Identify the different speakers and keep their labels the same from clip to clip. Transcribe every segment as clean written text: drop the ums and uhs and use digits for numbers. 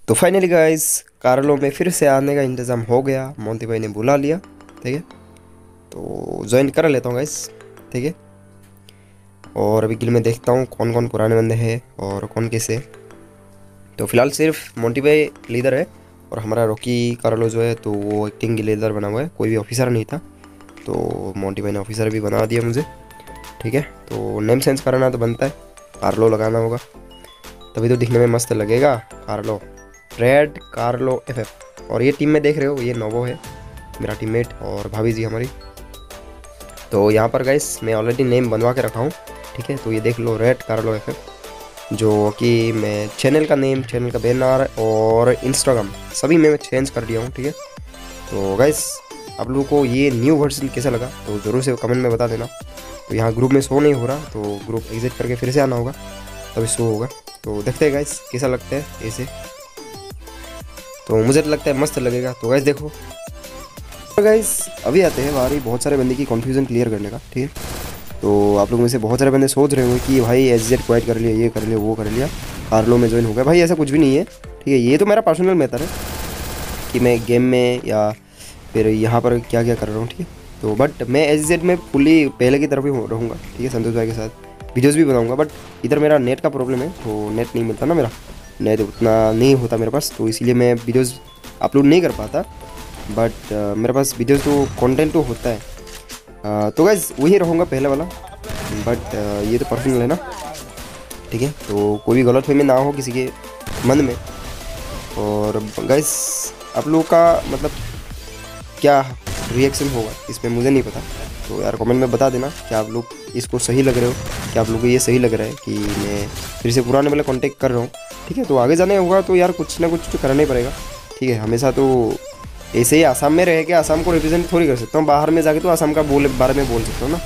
Speaker 1: तो finally guys Carlo में फिर से आने का इंतज़ाम हो गया, मोंटी भाई ने बुला लिया। ठीक है, तो ज्वाइन कर लेता हूँ गाइस। ठीक है, और अभी गिल में देखता हूँ कौन कौन पुराने बंदे हैं और कौन कैसे। तो फिलहाल सिर्फ मोंटी भाई लीडर है और हमारा रॉकी कार्लो जो है तो वो एक्टिंग की लीडर बना हुआ है, कोई भी ऑफिसर नहीं था। तो मोंटी भाई ने ऑफिसर भी बना दिया मुझे। ठीक है, तो नेम सेंस कराना तो बनता है, कार्लो लगाना होगा तभी तो दिखने में मस्त लगेगा। Carlo, red Carlo FF. और ये टीम में देख रहे हो, ये नोवो है मेरा टीममेट और भाभी जी हमारी। तो यहाँ पर गाइस मैं ऑलरेडी नेम बनवा के रखा हूँ। ठीक है, तो ये देख लो, रेड कार्लो एफएफ, जो कि मैं चैनल का नेम, चैनल का बैनर और इंस्टाग्राम सभी में मैं चेंज कर दिया हूँ। ठीक है, तो गाइस आप लोगों को ये न्यू वर्जन कैसा लगा तो ज़रूर से कमेंट में बता देना। तो यहाँ ग्रुप में शो नहीं हो रहा, तो ग्रुप एग्जिट करके फिर से आना होगा तभी शो होगा। तो देखते हैं गाइस कैसा लगता है ऐसे। तो मुझे तो लगता है मस्त लगेगा। तो गाइस देखो, तो गाइस अभी आते हैं बारी बहुत सारे बंदे की कन्फ्यूज़न क्लियर करने का। ठीक है, तो आप लोग में से बहुत सारे बंदे सोच रहे होंगे कि भाई एसजेड क्वाइट कर लिया, ये कर लिया, वो कर लिया, कार्लो में ज्वाइन हो गया। भाई ऐसा कुछ भी नहीं है। ठीक है, ये तो मेरा पर्सनल मैटर है कि मैं गेम में या फिर यहाँ पर क्या क्या कर रहा हूँ। ठीक है, तो बट मैं एसजेड में फुली पहले की तरफ ही रहूँगा। ठीक है, संतोष भाई के साथ वीडियोज़ भी बनाऊँगा। बट इधर मेरा नेट का प्रॉब्लम है, तो नेट नहीं मिलता ना, मेरा नेट उतना नहीं होता मेरे पास, तो इसीलिए मैं वीडियोज़ अपलोड नहीं कर पाता। बट मेरे पास वीडियोज़ तो कंटेंट तो होता है। तो गाइस वही रहूँगा पहले वाला। बट ये तो पर्सनल है ना। ठीक है, तो कोई भी गलतफहमी ना हो किसी के मन में। और गाइस आप लोगों का मतलब क्या रिएक्शन होगा इसमें मुझे नहीं पता, तो यार कमेंट में बता देना कि आप लोग इसको सही लग रहे हो, कि आप लोगों को ये सही लग रहा है कि मैं फिर से पुराने वाले कांटेक्ट कर रहा हूँ। ठीक है, तो आगे जाने होगा तो यार कुछ ना कुछ तो करना ही पड़ेगा। ठीक है, हमेशा तो ऐसे ही आसाम में रह के आसाम को रिप्रेजेंट थोड़ी कर सकता हूँ, बाहर में जाके तो आसाम का बारे में बोल सकता हूँ ना।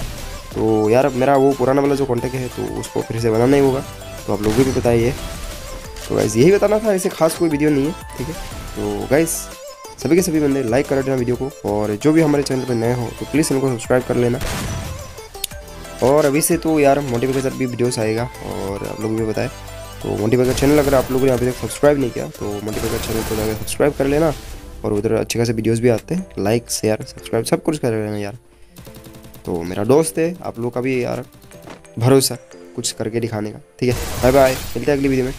Speaker 1: तो यार मेरा वो पुराना वाला जो कॉन्टेक्ट है तो उसको फिर से बनाना ही होगा, तो आप लोगों को भी बताइए। तो गाइस यही बताना था, ऐसे खास कोई वीडियो नहीं है। ठीक है, तो गाइस सभी के सभी बंदे लाइक कर देना वीडियो को, और जो भी हमारे चैनल पर नए हो तो प्लीज़ इनको सब्सक्राइब कर लेना। और अभी से तो यार मोंटी भाई के साथ भी वीडियोस आएगा, और आप लोग भी बताएं। तो मोंटी भाई का चैनल अगर आप लोगों ने अभी तक सब्सक्राइब नहीं किया तो मोंटी भाई का चैनल को जाकर सब्सक्राइब कर लेना, और उधर अच्छे खासे वीडियोज़ भी आते हैं, लाइक शेयर सब्सक्राइब सब कुछ कर लेना यार। तो मेरा दोस्त है, आप लोग का भी यार भरोसा कुछ करके दिखाने का। ठीक है, बाय बाय, मिलते हैं अगली वीडियो में।